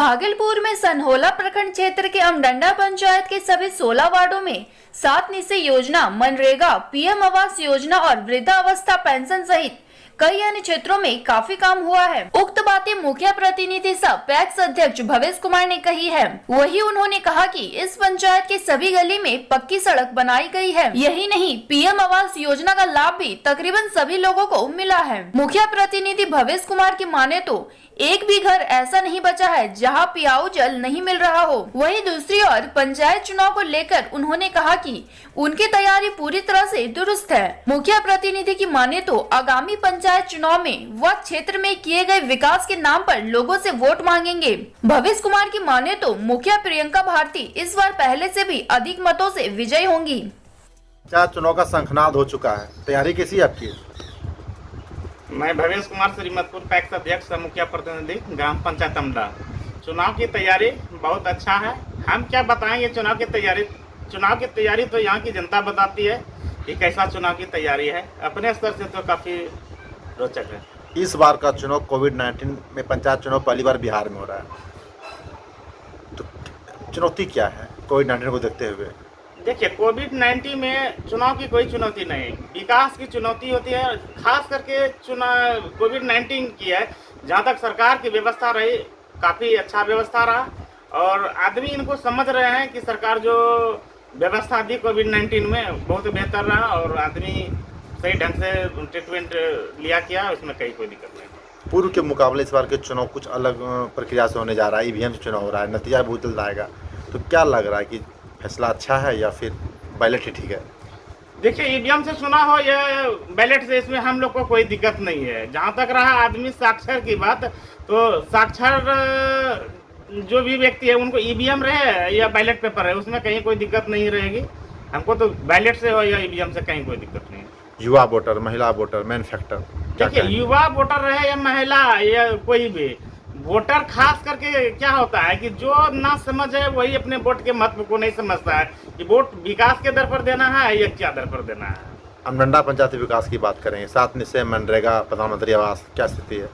भागलपुर में सनहोला प्रखंड क्षेत्र के अमडंडा पंचायत के सभी 16 वार्डों में 7 निश्चय योजना, मनरेगा, पीएम आवास योजना और वृद्धावस्था पेंशन सहित कई अन्य क्षेत्रों में काफी काम हुआ है। उक्त बातें मुखिया प्रतिनिधि सह पैक्स अध्यक्ष भवेश कुमार ने कही है। वही उन्होंने कहा कि इस पंचायत के सभी गली में पक्की सड़क बनाई गई है। यही नहीं, पीएम आवास योजना का लाभ भी तकरीबन सभी लोगों को मिला है। मुखिया प्रतिनिधि भवेश कुमार की माने तो एक भी घर ऐसा नहीं बचा है जहां पियाऊ जल नहीं मिल रहा हो। वहीं दूसरी ओर पंचायत चुनाव को लेकर उन्होंने कहा कि उनकी तैयारी पूरी तरह से दुरुस्त है। मुखिया प्रतिनिधि की माने तो आगामी पंचायत चुनाव में वह क्षेत्र में किए गए विकास के नाम पर लोगों से वोट मांगेंगे। भवेश कुमार की माने तो मुखिया प्रियंका भारती इस बार पहले से भी अधिक मतों से विजयी होंगी। चुनाव का शंखनाद हो चुका है, तैयारी कैसी है आपकी? मैं भवेश कुमार श्रीमतपुर पैक्स अध्यक्ष मुखिया प्रतिनिधि ग्राम पंचायत अमडा। चुनाव की तैयारी बहुत अच्छा है। हम क्या बताएंगे चुनाव की तैयारी तो यहाँ की जनता बताती है कि कैसा चुनाव की तैयारी है। अपने स्तर से तो काफ़ी रोचक है। इस बार का चुनाव कोविड-19 में पंचायत चुनाव पहली बार बिहार में हो रहा है, तो चुनौती क्या है कोविड-19 को देखते हुए? देखिए, कोविड-19 में चुनाव की कोई चुनौती नहीं, विकास की चुनौती होती है। खास करके चुनाव कोविड-19 की है। जहाँ तक सरकार की व्यवस्था रही, काफ़ी अच्छा व्यवस्था रहा और आदमी इनको समझ रहे हैं कि सरकार जो व्यवस्था दी कोविड-19 में बहुत बेहतर रहा और आदमी सही ढंग से ट्रीटमेंट लिया किया, उसमें कहीं कोई दिक्कत नहीं। पूर्व के मुकाबले इस बार के चुनाव कुछ अलग प्रक्रिया से होने जा रहा है। ईवीएम से चुनाव हो रहा है, नतीजा बहुत जल्द आएगा, तो क्या लग रहा है कि फैसला अच्छा है या फिर बैलेट ही ठीक है? देखिए, ईवीएम से चुना हो या बैलेट से, इसमें हम लोग को कोई दिक्कत नहीं है। जहाँ तक रहा आदमी साक्षर की बात, तो साक्षर जो भी व्यक्ति है उनको ईवीएम रहे या बैलेट पेपर है, उसमें कहीं कोई दिक्कत नहीं रहेगी। हमको तो बैलेट से हो या ईवीएम से कहीं कोई दिक्कत नहीं है। युवा वोटर, महिला वोटर, मैन फैक्टर, देखिए, युवा वोटर रहे या महिला या कोई भी वोटर, खास करके क्या होता है कि जो ना समझ है वही अपने वोट के महत्व को नहीं समझता है कि वोट विकास के दर पर देना है या क्या दर पर देना है। अमडंडा पंचायत विकास की बात करेंगे, 7 निश्चय, मनरेगा, प्रधानमंत्री आवास, क्या स्थिति है?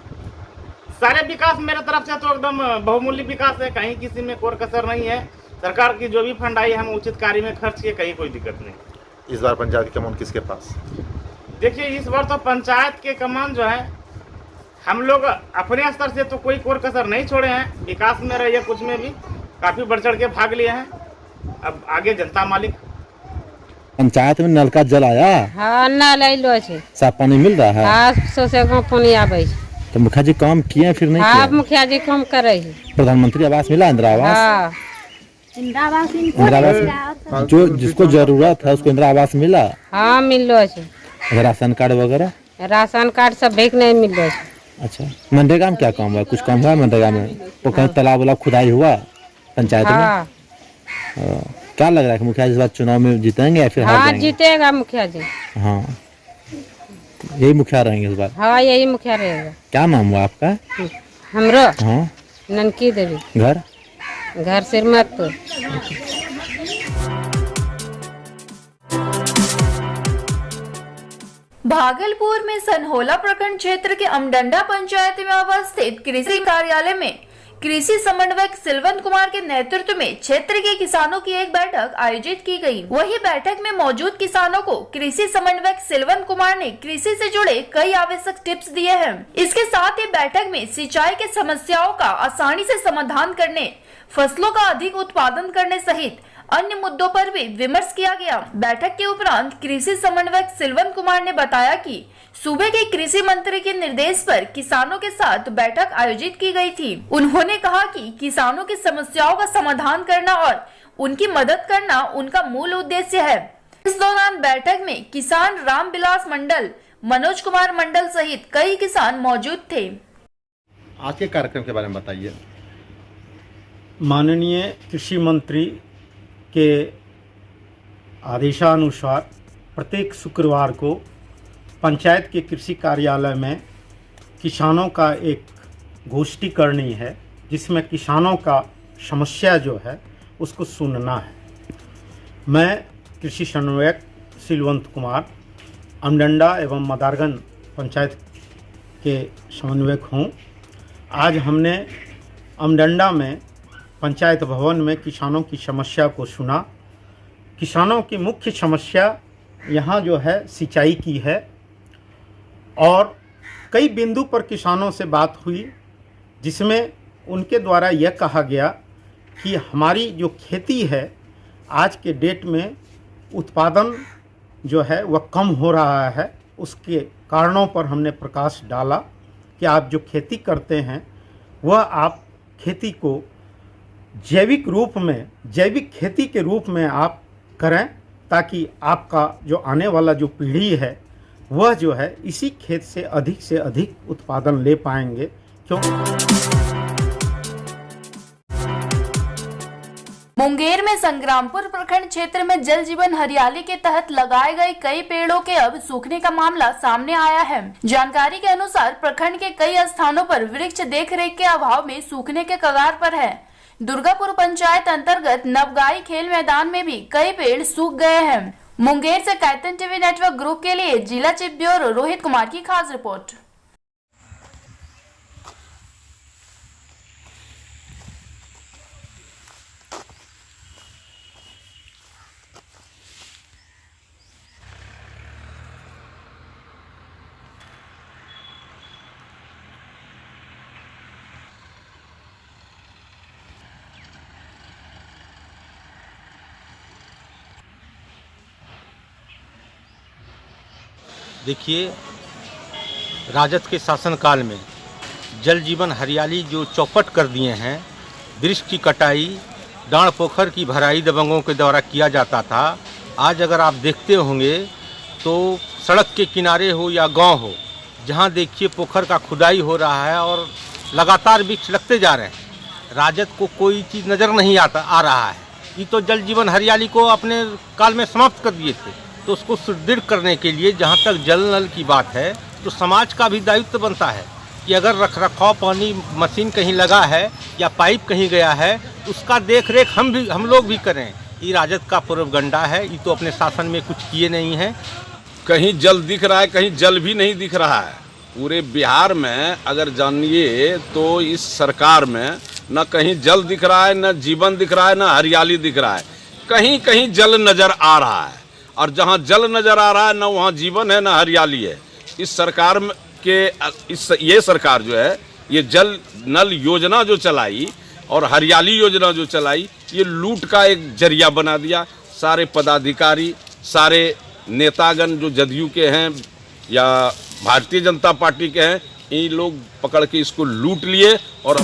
सारे विकास मेरे तरफ से तो एकदम बहुमूल्य विकास है, कहीं किसी में कोई कसर नहीं है। सरकार की जो भी फंड आई हम उचित कार्य में खर्च किए, कहीं कोई दिक्कत नहीं। इस बार पंचायत की कमान किसके पास? देखिए, इस बार तो पंचायत के कमान जो है हम लोग अपने स्तर से तो कोई कोर कसर नहीं छोड़े हैं। विकास में रहे कुछ में भी काफ़ी बढ़ चढ़ के भाग लिए हैं। अब आगे जनता मालिक। पंचायत में नल का जल आया? हाँ, नल आइलो छे। साफ पानी मिल रहा है? हाँ, सोसे गाँव पानी आवे छे। तो मुखिया जी काम किए फिर नहीं हाँ, किए? मुखिया जी काम करे है। प्रधानमंत्री आवास मिला, इंदिरा आवास? हाँ, इंदिरा आवास जो जिसको जरूरत है उसको इंदिरा आवास मिला? हाँ, मिलो छे। राशन कार्ड वगैरह? राशन कार्ड सब भी नहीं मिलो छे। अच्छा, मनरेगा में क्या काम हुआ? कुछ काम हुआ मनरेगा में? तो कहीं तालाब वाला खुदाई हुआ पंचायत हाँ। में? क्या लग रहा है कि मुखिया जी इस बार चुनाव में जीतेंगे या फिर हार हाँ, जाएंगे? जीतेगा मुखिया जी। हाँ, यही मुखिया रहेंगे इस बार? हाँ, यही मुखिया रहेगा। क्या नाम हुआ आपका? हमरो हाँ, ननकी देवी, घर श्रीमतपुर। भागलपुर में सनहोला प्रखंड क्षेत्र के अमडंडा पंचायत में अवस्थित कृषि कार्यालय में कृषि समन्वयक सिलवंत कुमार के नेतृत्व में क्षेत्र के किसानों की एक बैठक आयोजित की गई। वही बैठक में मौजूद किसानों को कृषि समन्वयक सिलवंत कुमार ने कृषि से जुड़े कई आवश्यक टिप्स दिए हैं। इसके साथ ही बैठक में सिंचाई की समस्याओं का आसानी से समाधान करने, फसलों का अधिक उत्पादन करने सहित अन्य मुद्दों पर भी विमर्श किया गया। बैठक के उपरांत कृषि समन्वयक सिलवंत कुमार ने बताया कि सूबे के कृषि मंत्री के निर्देश पर किसानों के साथ बैठक आयोजित की गई थी। उन्होंने कहा कि किसानों की समस्याओं का समाधान करना और उनकी मदद करना उनका मूल उद्देश्य है। इस दौरान बैठक में किसान रामविलास मंडल, मनोज कुमार मंडल सहित कई किसान मौजूद थे। आज के कार्यक्रम के बारे में बताइए। माननीय कृषि मंत्री के आदेशानुसार प्रत्येक शुक्रवार को पंचायत के कृषि कार्यालय में किसानों का एक गोष्ठी करनी है, जिसमें किसानों का समस्या जो है उसको सुनना है। मैं कृषि समन्वयक सिलवंत कुमार अमडंडा एवं मदारगंज पंचायत के समन्वयक हूँ। आज हमने अमडंडा में पंचायत भवन में किसानों की समस्या को सुना। किसानों की मुख्य समस्या यहाँ जो है सिंचाई की है और कई बिंदु पर किसानों से बात हुई जिसमें उनके द्वारा यह कहा गया कि हमारी जो खेती है आज के डेट में उत्पादन जो है वह कम हो रहा है। उसके कारणों पर हमने प्रकाश डाला कि आप जो खेती करते हैं वह आप खेती को जैविक रूप में, जैविक खेती के रूप में आप करें ताकि आपका जो आने वाला जो पीढ़ी है वह जो है इसी खेत से अधिक उत्पादन ले पाएंगे। क्यों मुंगेर में संग्रामपुर प्रखंड क्षेत्र में जल जीवन हरियाली के तहत लगाए गए कई पेड़ों के अब सूखने का मामला सामने आया है। जानकारी के अनुसार प्रखंड के कई स्थानों पर वृक्ष देखरेख के अभाव में सूखने के कगार पर है। दुर्गापुर पंचायत अंतर्गत नवगाई खेल मैदान में भी कई पेड़ सूख गए हैं। मुंगेर से कैतन टीवी नेटवर्क ग्रुप के लिए जिला चीफ ब्यूरो रोहित कुमार की खास रिपोर्ट। देखिए, राजद के शासनकाल में जल जीवन हरियाली जो चौपट कर दिए हैं, वृक्ष की कटाई, डांड पोखर की भराई दबंगों के द्वारा किया जाता था। आज अगर आप देखते होंगे तो सड़क के किनारे हो या गांव हो, जहां देखिए पोखर का खुदाई हो रहा है और लगातार वृक्ष लगते जा रहे हैं। राजद को कोई चीज़ नज़र नहीं आ रहा है। ये तो जल जीवन हरियाली को अपने काल में समाप्त कर दिए थे। तो उसको सुदृढ़ करने के लिए जहाँ तक जल नल की बात है तो समाज का भी दायित्व बनता है कि अगर रखरखाव पानी मशीन कहीं लगा है या पाइप कहीं गया है उसका देख रेख हम लोग भी करें। ये राजद का प्रोपगंडा है। ये तो अपने शासन में कुछ किए नहीं हैं। कहीं जल दिख रहा है, कहीं जल भी नहीं दिख रहा है। पूरे बिहार में अगर जानिए तो इस सरकार में न कहीं जल दिख रहा है, न जीवन दिख रहा है, न हरियाली दिख रहा है। कहीं कहीं जल नज़र आ रहा है और जहाँ जल नज़र आ रहा है न वहाँ जीवन है न हरियाली है। इस सरकार के ये सरकार जो है ये जल नल योजना जो चलाई और हरियाली योजना जो चलाई ये लूट का एक जरिया बना दिया। सारे पदाधिकारी, सारे नेतागण जो जदयू के हैं या भारतीय जनता पार्टी के हैं, इन लोग पकड़ के इसको लूट लिए और